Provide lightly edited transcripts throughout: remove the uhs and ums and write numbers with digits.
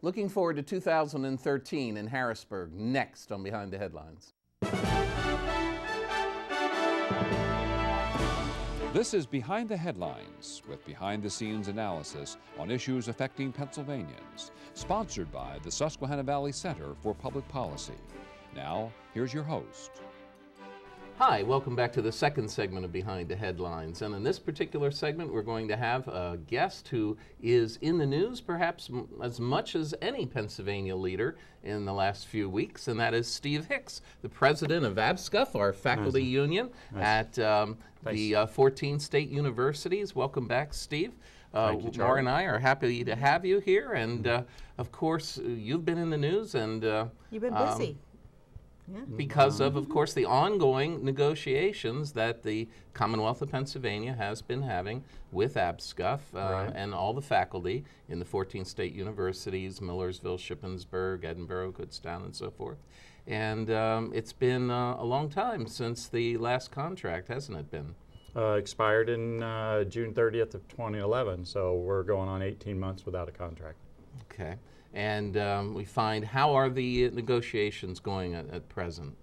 Looking forward to 2013 in Harrisburg, next on Behind the Headlines. This is Behind the Headlines, with behind-the-scenes analysis on issues affecting Pennsylvanians, sponsored by the Susquehanna Valley Center for Public Policy. Now, here's your host. Hi, welcome back to the second segment of Behind the Headlines. And in this particular segment, we're going to have a guest who is in the news perhaps as much as any Pennsylvania leader in the last few weeks, and that is Steve Hicks, the president of APSCUF, our faculty union at the 14 state universities. Welcome back, Steve. Maura and I are happy to have you here, and of course, you've been in the news, and you've been busy. Yeah. Because of course, the ongoing negotiations that the Commonwealth of Pennsylvania has been having with APSCUF and all the faculty in the 14 state universities, Millersville, Shippensburg, Edinburgh, Kutztown, and so forth. And it's been a long time since the last contract, hasn't it been? Expired in June 30th of 2011, so we're going on 18 months without a contract. Okay. And we find, how are the negotiations going at present?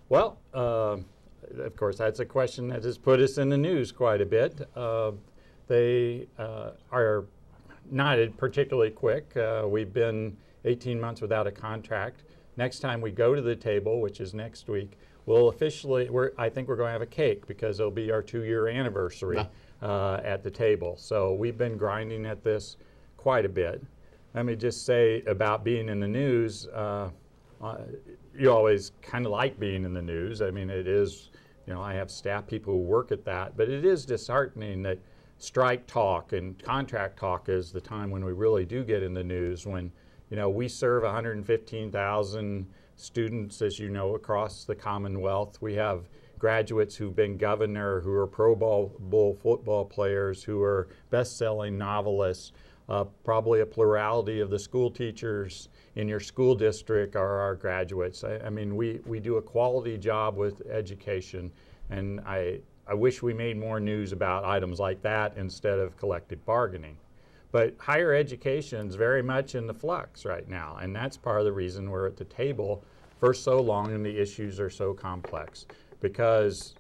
Well, of course, that's a question that has put us in the news quite a bit. They are not particularly quick. We've been 18 months without a contract. Next time we go to the table, which is next week, we'll officially, I think we're going to have a cake because it'll be our 2-year anniversary at the table. So we've been grinding at this quite a bit. Let me just say about being in the news, you always kind of like being in the news. I mean, it is, I have staff people who work at that, but it is disheartening that strike talk and contract talk is the time when we really do get in the news, when, we serve 115,000 students, as you know, across the Commonwealth. We have graduates who've been governor, who are Pro Bowl football players, who are best-selling novelists. Probably a plurality of the school teachers in your school district are our graduates. I mean, we do a quality job with education, and I wish we made more news about items like that instead of collective bargaining. But higher education is very much in the flux right now, and that's part of the reason we're at the table for so long and the issues are so complex. Because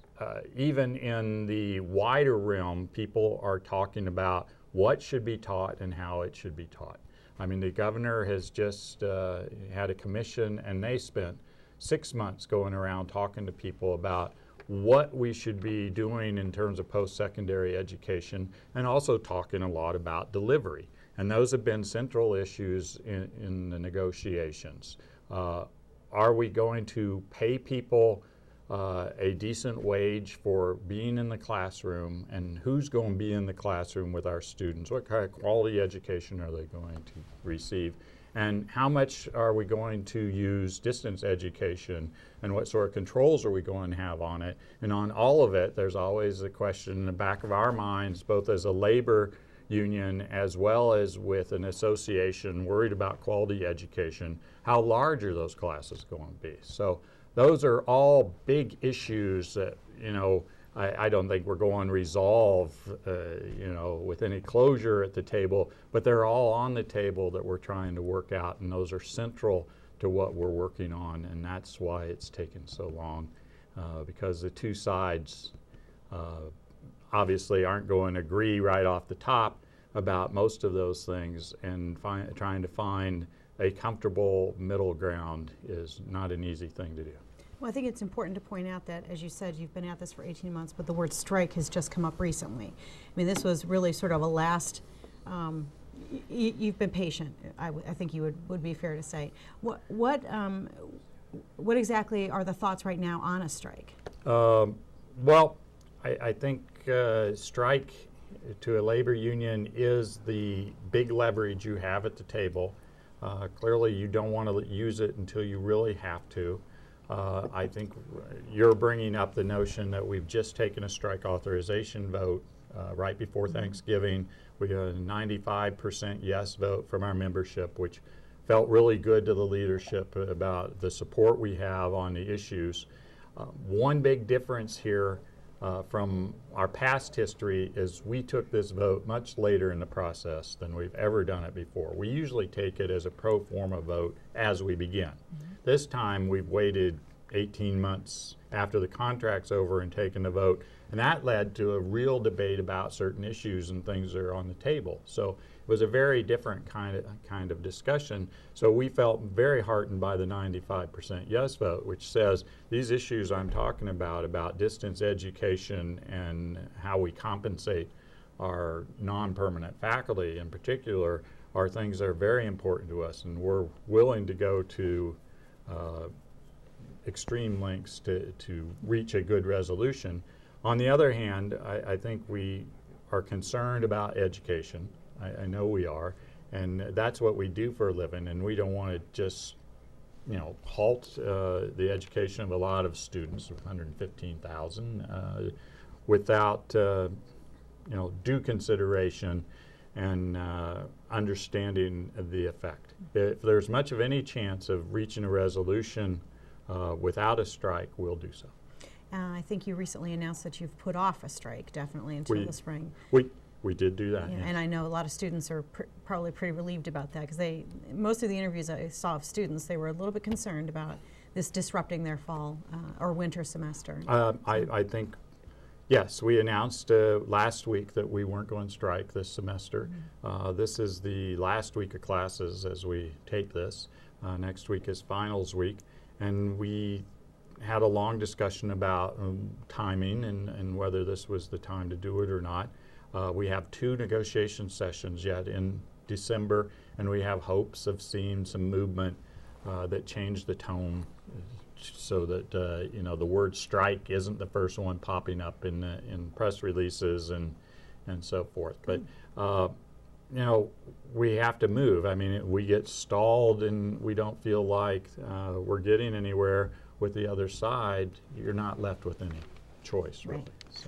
even in the wider realm, people are talking about what should be taught and how it should be taught. I mean, the governor has just had a commission, and they spent 6 months going around talking to people about what we should be doing in terms of post-secondary education, and also talking a lot about delivery. And those have been central issues in the negotiations. Are we going to pay people a decent wage for being in the classroom, and who's going to be in the classroom with our students? What kind of quality education are they going to receive? And how much are we going to use distance education, and what sort of controls are we going to have on it? And on all of it, there's always a question in the back of our minds, both as a labor union as well as with an association worried about quality education, how large are those classes going to be? So those are all big issues that, I don't think we're going to resolve, with any closure at the table, but they're all on the table that we're trying to work out, and those are central to what we're working on, and that's why it's taken so long, because the two sides obviously aren't going to agree right off the top about most of those things, and trying to find a comfortable middle ground is not an easy thing to do. Well, I think it's important to point out that, as you said, you've been at this for 18 months, but the word strike has just come up recently. I mean, this was really sort of a last, you've been patient, I think you would be fair to say. What exactly are the thoughts right now on a strike? Well, I think strike to a labor union is the big leverage you have at the table. Clearly, you don't want to use it until you really have to. I think you're bringing up the notion that we've just taken a strike authorization vote right before Thanksgiving. We had a 95% yes vote from our membership, which felt really good to the leadership about the support we have on the issues. One big difference here from our past history is we took this vote much later in the process than we've ever done it before. We usually take it as a pro forma vote as we begin. This time we've waited 18 months after the contract's over and taken the vote, and that led to a real debate about certain issues and things that are on the table. So it was a very different kind of discussion. So we felt very heartened by the 95% yes vote, which says these issues I'm talking about distance education and how we compensate our non-permanent faculty in particular, are things that are very important to us, and we're willing to go to extreme lengths to reach a good resolution. On the other hand, I think we are concerned about education. I know we are, and that's what we do for a living, and we don't want to just, halt the education of a lot of students, 115,000, without, due consideration and understanding of the effect. If there's much of any chance of reaching a resolution without a strike, we'll do so. I think you recently announced that you've put off a strike definitely until the spring. We did do that. Yeah, yes. and I know a lot of students are probably pretty relieved about that, because most of the interviews I saw of students, they were a little bit concerned about this disrupting their fall or winter semester. I think, yes, we announced last week that we weren't going to strike this semester. This is the last week of classes as we take this. Next week is finals week, and we had a long discussion about timing and whether this was the time to do it or not. We have 2 negotiation sessions yet in December, and we have hopes of seeing some movement that change the tone so that the word strike isn't the first one popping up in press releases and so forth. But we have to move. I mean, we get stalled and we don't feel like we're getting anywhere with the other side. You're not left with any choice, really. Right. So.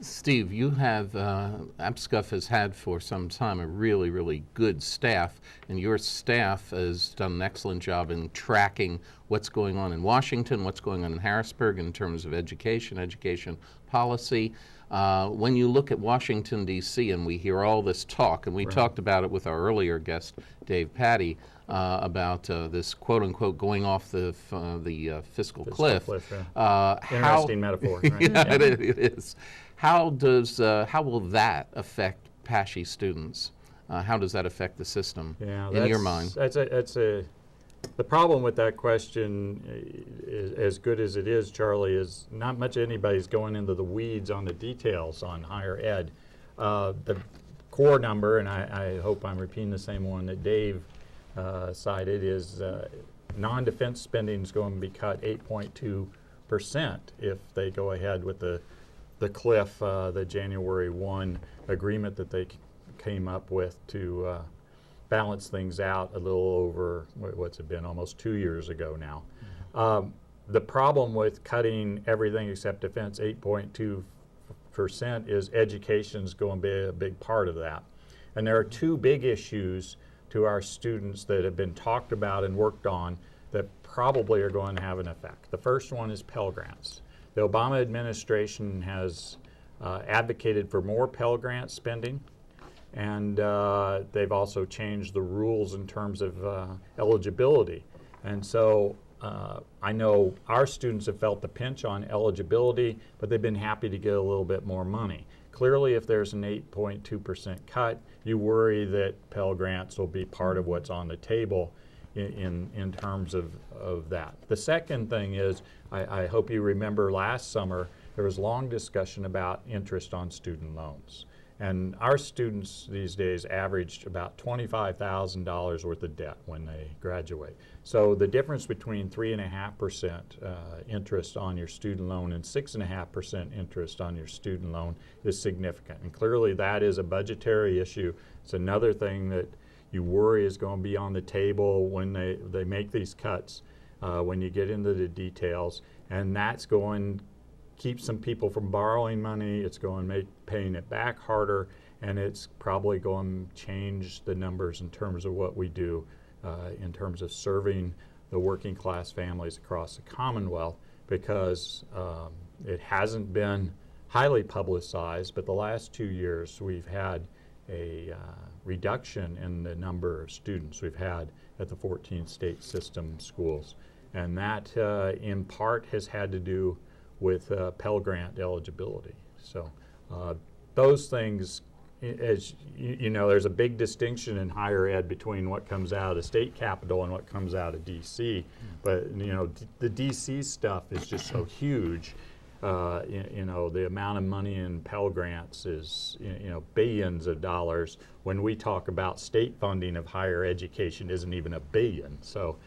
Steve, you have, APSCUF has had for some time a really, really good staff, and your staff has done an excellent job in tracking what's going on in Washington, what's going on in Harrisburg in terms of education policy. When you look at Washington, D.C., and we hear all this talk, and we talked about it with our earlier guest, Dave Patty, about this quote-unquote going off the fiscal cliff. Interesting metaphor. Right? Yeah, it is. How will that affect PASHE students? How does that affect the system in your mind? The problem with that question, as good as it is, Charlie, is not much anybody's going into the weeds on the details on higher ed. The core number, and I hope I'm repeating the same one that Dave cited, is non-defense spending is going to be cut 8.2% if they go ahead with the cliff, the January 1 agreement that they came up with to balance things out a little over, what's it been, almost 2 years ago now. The problem with cutting everything except defense 8.2% is education's going to be a big part of that. And there are 2 big issues to our students that have been talked about and worked on that probably are going to have an effect. The first one is Pell Grants. The Obama administration has advocated for more Pell Grant spending, and they've also changed the rules in terms of eligibility. And so I know our students have felt the pinch on eligibility, but they've been happy to get a little bit more money. Clearly, if there's an 8.2% cut, you worry that Pell Grants will be part of what's on the table in terms of that. The second thing is, I hope you remember last summer, there was long discussion about interest on student loans. And our students these days averaged about $25,000 worth of debt when they graduate. So the difference between 3.5% interest on your student loan and 6.5% interest on your student loan is significant. And clearly that is a budgetary issue. It's another thing that you worry is going to be on the table when they make these cuts, when you get into the details. And that's going to keep some people from borrowing money. It's going to make paying it back harder, and it's probably going to change the numbers in terms of what we do in terms of serving the working class families across the Commonwealth, because It hasn't been highly publicized, but the last 2 years we've had a reduction in the number of students we've had at the 14 state system schools. And that in part has had to do with Pell Grant eligibility. So those things, as you know, there's a big distinction in higher ed between what comes out of the state capitol and what comes out of DC. But you know, the DC stuff is just so huge. You know, the amount of money in Pell Grants is, you know, billions of dollars. When we talk about state funding of higher education, isn't even $1 billion. So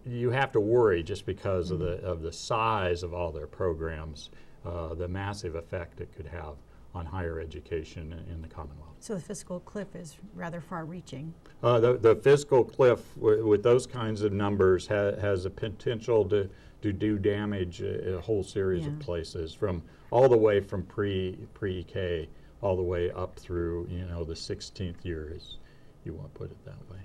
you have to worry just because of the size of all their programs, the massive effect it could have on higher education in the Commonwealth. So the fiscal cliff is rather far-reaching. The fiscal cliff with those kinds of numbers has a potential to do damage in a whole series of places, from all the way from pre-K all the way up through, you know, the 16th year, as you want to put it that way.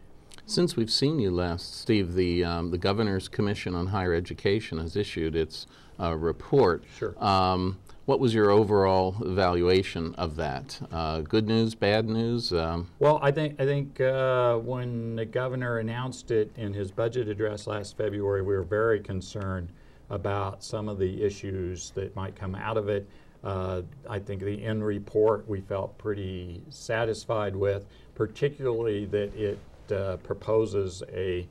Since we've seen you last, Steve, the Governor's Commission on Higher Education has issued its report. Sure. What was your overall evaluation of that? Good news, bad news? Well, I think when the governor announced it in his budget address last February, we were very concerned about some of the issues that might come out of it. I think the end report we felt pretty satisfied with, particularly that it proposes a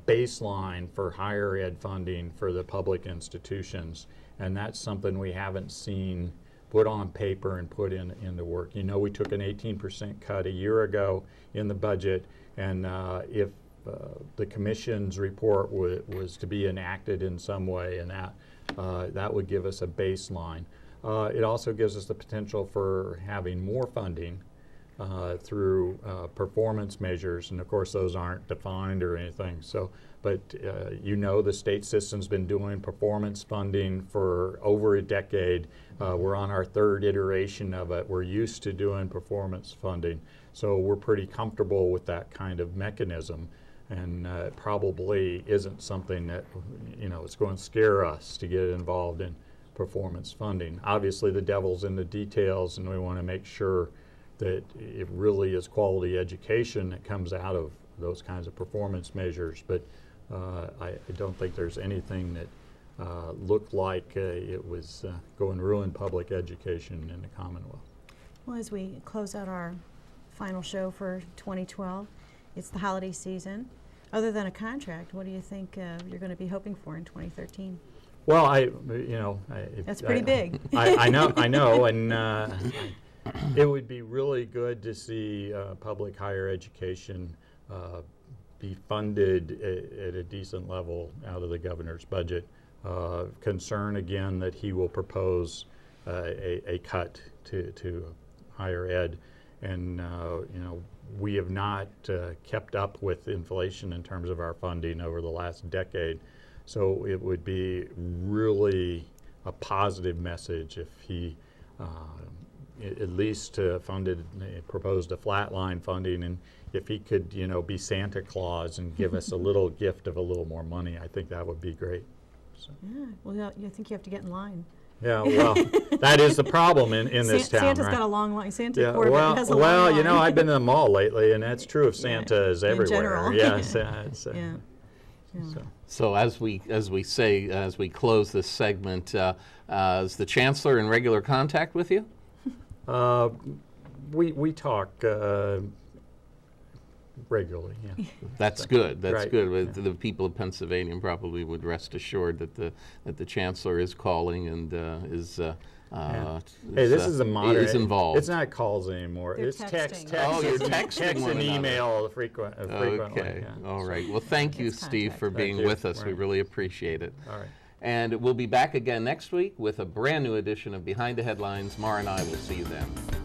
baseline for higher ed funding for the public institutions. And that's something we haven't seen put on paper and put into work. You know, we took an 18% cut a year ago in the budget, and if the commission's report was to be enacted in some way, and that would give us a baseline. It also gives us the potential for having more funding through performance measures, and of course those aren't defined or anything. So, but you know, the state system's been doing performance funding for over a decade. We're on our third iteration of it. We're used to doing performance funding, so we're pretty comfortable with that kind of mechanism. And it probably isn't something that, you know, it's going to scare us to get involved in performance funding. Obviously, the devil's in the details, and we want to make sure that it really is quality education that comes out of those kinds of performance measures. But I don't think there's anything that looked like it was going to ruin public education in the Commonwealth. Well, as we close out our final show for 2012, it's the holiday season. Other than a contract, what do you think you're going to be hoping for in 2013? Well, that's pretty big. I know, and it would be really good to see public higher education be funded at a decent level out of the governor's budget. Concern again that he will propose a cut to higher ed, and you know, we have not kept up with inflation in terms of our funding over the last decade. So it would be really a positive message if he at least proposed a flatline funding, and if he could, you know, be Santa Claus and give us a little gift of a little more money, I think that would be great. So. Yeah, well, you think you have to get in line. Yeah, well, that is the problem in this town. Santa's right? got a long line. Santa Yeah, has a long well, line. you know, I've been to the mall lately, and that's true of Santa as everywhere. general. Yes, So as we close this segment, is the Chancellor in regular contact with you? We talk regularly. Yeah. That's good. That's right. good. The people of Pennsylvania probably would rest assured that the Chancellor is calling and is. Hey, this is a modern. Is involved. It's not calls anymore. They're it's texting. text. Oh, you're texting text one and another. email frequently. Okay. Yeah. All right. Well, thank you, It's Steve, contact. for being Thank you. with us. We Right. really appreciate it. All right. And we'll be back again next week with a brand new edition of Behind the Headlines. Maura and I will see you then.